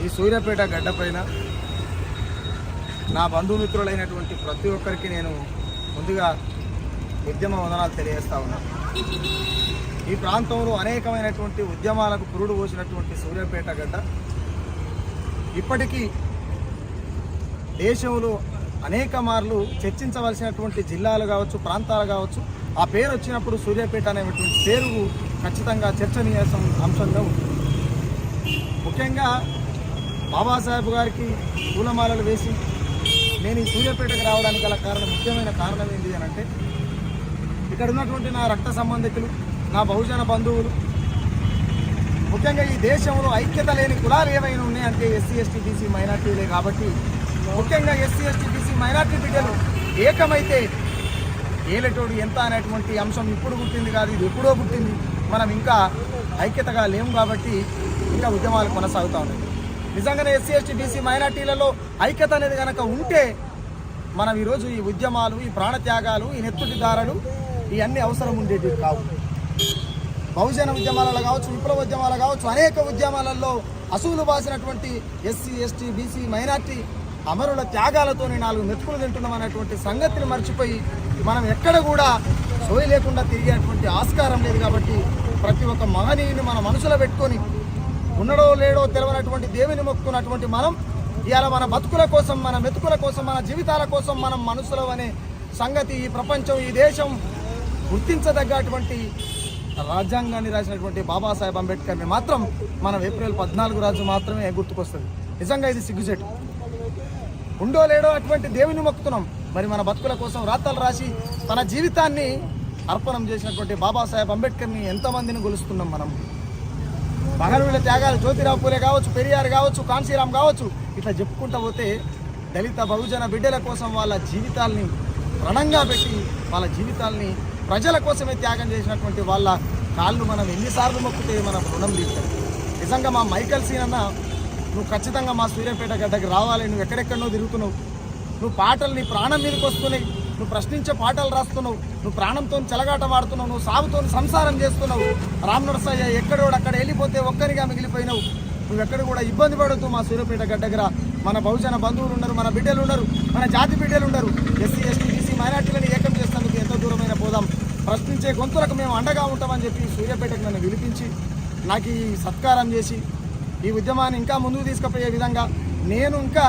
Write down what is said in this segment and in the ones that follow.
ఈ సూర్యాపేట గడ్డపైన నా బంధుమిత్రులైనటువంటి ప్రతి ఒక్కరికి నేను ముందుగా ఉద్యమ వందనాలు తెలియజేస్తా ఉన్నాను. ఈ ప్రాంతంలో అనేకమైనటువంటి ఉద్యమాలకు పురుడు పోసినటువంటి సూర్యాపేట గడ్డ ఇప్పటికీ దేశంలో అనేక మార్లు చర్చించవలసినటువంటి జిల్లాలు కావచ్చు, ప్రాంతాలు కావచ్చు, ఆ పేరు వచ్చినప్పుడు సూర్యాపేట అనేటువంటి పేరు ఖచ్చితంగా చర్చనీయ అంశంగా ఉంటుంది. ముఖ్యంగా బాబాసాహెబ్ గారికి పూలమాలలు వేసి నేను ఈ సూర్యాపేటకు రావడానికి గల ముఖ్యమైన కారణం ఏంటి అని అంటే, ఇక్కడ ఉన్నటువంటి నా రక్త సంబంధికులు, నా బహుజన బంధువులు, ముఖ్యంగా ఈ దేశంలో ఐక్యత లేని కులాలు ఏమైనా ఉన్నాయంటే ఎస్సీ ఎస్టీ బీసీ మైనార్టీలే. కాబట్టి ముఖ్యంగా ఎస్సీ ఎస్టీ బీసీ మైనార్టీ బిడ్డలు ఏకమైతే ఏలటోడు ఎంత అనేటువంటి అంశం ఇప్పుడు పుట్టింది కాదు, ఇది ఎప్పుడో పుట్టింది. మనం ఇంకా ఐక్యతగా లేము కాబట్టి ఇంకా ఉద్యమాలు కొనసాగుతూ ఉన్నాయి. నిజంగానే ఎస్సీ ఎస్టీ బీసీ మైనార్టీలలో ఐక్యత అనేది కనుక ఉంటే మనం ఈరోజు ఈ ఉద్యమాలు, ఈ ప్రాణత్యాగాలు, ఈ నెత్తుటి దారులు ఇవన్నీ అవసరం ఉండేవి కావు. బహుజన ఉద్యమాలలో కావచ్చు, విప్లవ ఉద్యమాలు కావచ్చు, అనేక ఉద్యమాలలో అసూలు బాసినటువంటి ఎస్సీ ఎస్టీ బీసీ మైనార్టీ అమరుల త్యాగాలతోనే 4 మెతుకులు తింటున్నాం అనేటువంటి సంగతిని మర్చిపోయి మనం ఎక్కడ కూడా సోయి లేకుండా తిరిగేటువంటి ఆస్కారం లేదు. కాబట్టి ప్రతి ఒక్క మహనీయుని మన మనసులో పెట్టుకొని ఉన్నడో లేడో తెలవనటువంటి దేవుని మొక్కున్నటువంటి మనం ఇవాళ మన బతుకుల కోసం, మన మెతుకుల కోసం, మన జీవితాల కోసం మనం మనుషులు అనే సంగతి ఈ ప్రపంచం, ఈ దేశం గుర్తించదగ్గటువంటి రాజ్యాంగాన్ని రాసినటువంటి బాబాసాహెబ్ అంబేద్కర్ని మాత్రం మనం ఏప్రిల్ 14 రోజు మాత్రమే గుర్తుకొస్తుంది. నిజంగా ఇది సిగ్గుచేటు. ఉండో లేడో అటువంటి దేవుని మొక్కుతున్నాం. మరి మన బతుకుల కోసం రాతలు రాసి తన జీవితాన్ని అర్పణం చేసినటువంటి బాబాసాహెబ్ అంబేద్కర్ని ఎంతమందిని గొలుస్తున్నాం మనం. మహనీయుల త్యాగాలు జ్యోతిరావు పూలే కావచ్చు, పెరియార్ కావచ్చు, కాన్సీరామ్ కావచ్చు, ఇట్లా చెప్పుకుంటూ పోతే దళిత బహుజన బిడ్డల కోసం వాళ్ళ జీవితాల్ని రణంగా పెట్టి వాళ్ళ జీవితాల్ని ప్రజల కోసమే త్యాగం చేసినటువంటి వాళ్ళ కాళ్ళు మనం ఎన్నిసార్లు మొక్కితే మన రుణం తీస్తాం. నిజంగా మా మైకల్ సీన్ అన్న, నువ్వు ఖచ్చితంగా మా సూర్యాపేట గడ్డకి రావాలి. నువ్వు ఎక్కడెక్కడనో తిరుగుతున్నావు, నువ్వు పాటలు నీ ప్రాణం మీదకి వస్తున్నాయి, నువ్వు ప్రశ్నించే పాటలు రాస్తున్నావు, నువ్వు ప్రాణంతో చెలగాట వాడుతున్నావు, నువ్వు సాగుతో సంసారం చేస్తున్నావు. రామ్ నరసయ్య ఎక్కడోడు అక్కడ వెళ్ళిపోతే ఒక్కరిగా మిగిలిపోయినావు. నువ్వు ఎక్కడ కూడా ఇబ్బంది పడుతూ మా సూర్యాపేట గడ్డ దగ్గర మన బహుజన బంధువులు ఉన్నారు, మన బిడ్డలు ఉన్నారు, మన జాతి బిడ్డలు ఉన్నారు. ఎస్సీ ఎస్టీ బీసీ మైనార్టీలను ఏకం చేసేందుకు ఎంతో దూరమైన పోదాం, ప్రశ్నించే గొంతులకు మేము అండగా ఉంటామని చెప్పి సూర్యాపేటకు నన్ను పిలిపించి నాకు ఈ సత్కారం చేసి ఈ ఉద్యమాన్ని ఇంకా ముందుకు తీసుకుపోయే విధంగా నేను ఇంకా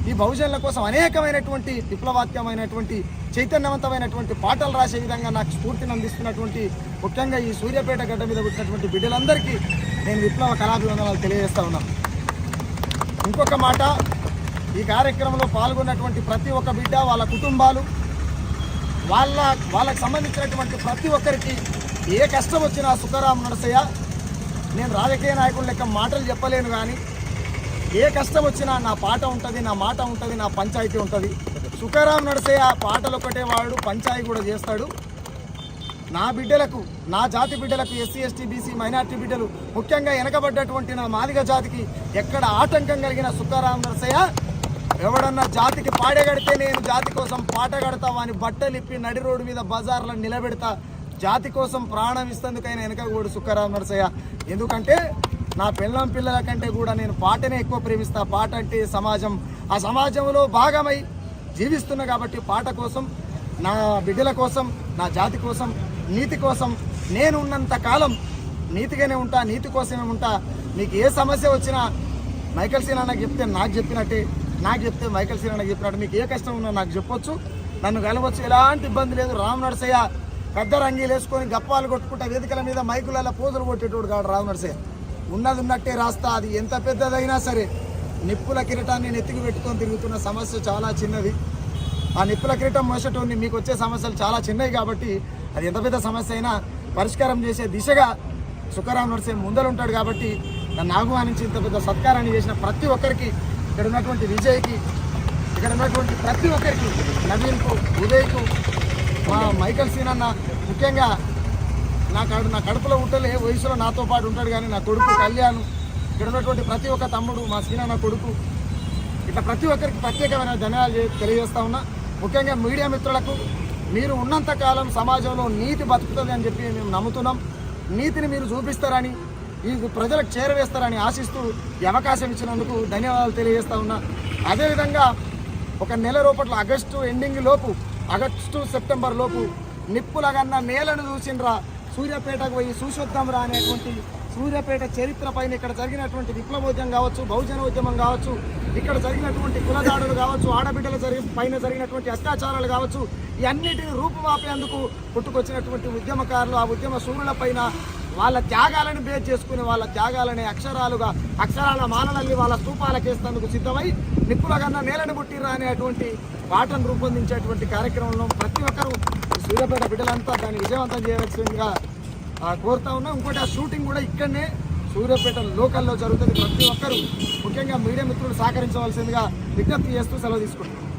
ఈ బహుజనుల కోసం అనేకమైనటువంటి విప్లవాత్మకమైనటువంటి చైతన్యవంతమైనటువంటి పాటలు రాసే విధంగా నాకు స్ఫూర్తిని అందిస్తున్నటువంటి ముఖ్యంగా ఈ సూర్యాపేట గడ్డ మీద పుట్టినటువంటి బిడ్డలందరికీ నేను విప్లవ కళాభివందనాలు తెలియజేస్తా ఉన్నాను. ఇంకొక మాట, ఈ కార్యక్రమంలో పాల్గొన్నటువంటి ప్రతి ఒక్క బిడ్డ, వాళ్ళ కుటుంబాలు, వాళ్ళకు సంబంధించినటువంటి ప్రతి ఒక్కరికి ఏ కష్టం వచ్చినా సుఖరాం నరసయ్య, నేను రాజకీయ నాయకుల లెక్క మాటలు చెప్పలేను కానీ ఏ కష్టం వచ్చినా నా పాట ఉంటుంది, నా మాట ఉంటుంది, నా పంచాయతీ ఉంటుంది. సుఖరాం నరసయ్య పాటలు ఒకటే వాడు, పంచాయతీ కూడా చేస్తాడు. నా బిడ్డలకు, నా జాతి బిడ్డలకు, ఎస్సీ ఎస్టీ బీసీ మైనార్టీ బిడ్డలు, ముఖ్యంగా వెనకబడ్డటువంటి నా మాదిగ జాతికి ఎక్కడ ఆటంకం కలిగిన సుఖరాం నరసయ్య ఎవడన్నా జాతికి పాడగడితే నేను జాతి కోసం పాట కడతా, వాని బట్టలు ఇప్పి నడి రోడ్డు మీద బజార్లను నిలబెడతా, జాతి కోసం ప్రాణం ఇస్తేందుకైనా వెనకగోడు సుఖరాం నరసయ్య. ఎందుకంటే నా పిల్లల కంటే కూడా నేను పాటనే ఎక్కువ ప్రేమిస్తా. పాట అంటే సమాజం, ఆ సమాజంలో భాగమై జీవిస్తున్నా కాబట్టి పాట కోసం, నా బిడ్డల కోసం, నా జాతి కోసం, నీతి కోసం నేను ఉన్నంత కాలం నీతిగానే ఉంటా, నీతి కోసమే ఉంటా. మీకు ఏ సమస్య వచ్చినా మైకల్ సీన్ అన్నకు చెప్తే నాకు చెప్పినట్టే, నాకు చెప్తే మైకల్ సీన్ అన్నకు చెప్పినట్టు. మీకు ఏ కష్టం ఉన్నా నాకు చెప్పొచ్చు, నన్ను కలవచ్చు, ఎలాంటి ఇబ్బంది లేదు. రామ్ నరసయ్య పెద్ద రంగీలు వేసుకొని గప్పాలు కొట్టుకుంటా వేదికల మీద మైకులలో పోజులు కొట్టేటోడు కాదు రామ్ నరసయ్య. ఉన్నది ఉన్నట్టే రాస్తా. అది ఎంత పెద్దదైనా సరే నిప్పుల కిరీటాన్ని నెత్తికి పెట్టుకొని తిరుగుతున్న సమస్య చాలా చిన్నది. ఆ నిప్పుల కిరీటం మోసేటోని మీకు వచ్చే సమస్యలు చాలా చిన్నవి. కాబట్టి అది ఎంత పెద్ద సమస్య అయినా పరిష్కారం చేసే దిశగా సుఖరాం నరసయ్య ముందరుంటాడు. కాబట్టి నన్ను ఆహ్వానించి ఇంత పెద్ద సత్కారాన్ని చేసిన ప్రతి ఒక్కరికి, ఇక్కడ ఉన్నటువంటి విజయ్కి, ఇక్కడ ఉన్నటువంటి ప్రతి ఒక్కరికి, నవీన్కు, ఉదయ్కు, మా మైకల్ సీన్ అన్న, ముఖ్యంగా నా కడుపులో ఉంటలే వయసులో నాతో పాటు ఉంటాడు కానీ నా కొడుకు కళ్యాణ్, ఇక్కడ ఉన్నటువంటి ప్రతి ఒక్క తమ్ముడు, మా సీనన్న కొడుకు, ఇట్లా ప్రతి ఒక్కరికి ప్రత్యేకమైన ధన్యవాదాలు తెలియజేస్తా ఉన్నా. ముఖ్యంగా మీడియా మిత్రులకు, మీరు ఉన్నంతకాలం సమాజంలో నీతి బతుకుతుంది అని చెప్పి మేము నమ్ముతున్నాం. నీతిని మీరు చూపిస్తారని, ఈ ప్రజలకు చేరవేస్తారని ఆశిస్తూ ఈ అవకాశం ఇచ్చినందుకు ధన్యవాదాలు తెలియజేస్తా ఉన్నా. అదేవిధంగా ఒక నెల లోపల ఆగస్టు సెప్టెంబర్ లోపు నిప్పులగన్న నేలను చూసిండ్రా, సూర్యాపేటకు పోయి చూసొద్దాంరా అనేటువంటి సూర్యాపేట చరిత్ర పైన ఇక్కడ జరిగినటువంటి విప్లవోద్యమం కావచ్చు, బహుజన ఉద్యమం కావచ్చు, ఇక్కడ జరిగినటువంటి కులదాడులు కావచ్చు, ఆడబిడ్డల పైన జరిగినటువంటి అత్యాచారాలు కావచ్చు, ఈ అన్నిటిని రూపుమాపేందుకు పుట్టుకొచ్చినటువంటి ఉద్యమకారులు ఆ ఉద్యమ సూర్యుల పైన వాళ్ళ త్యాగాలను బేస్ చేసుకుని వాళ్ళ త్యాగాలని అక్షరాల మాలనల్లి వాళ్ళ స్తూపాలకేస్తేందుకు సిద్ధమై నిప్పులగన్న నేలను పుట్టిర్రా అనేటువంటి పాటను రూపొందించేటువంటి కార్యక్రమంలో ప్రతి ఒక్కరూ సూర్యాపేట బిడ్డలంతా దాన్ని విజయవంతం చేయవలసిందిగా కోరుతా ఉన్నాం. ఇంకోటి ఆ షూటింగ్ కూడా ఇక్కడనే సూర్యాపేట లోకల్లో జరుగుతుంది. ప్రతి ఒక్కరూ ముఖ్యంగా మీడియా మిత్రులు సహకరించవలసిందిగా విజ్ఞప్తి చేస్తూ సెలవు తీసుకుంటున్నాం.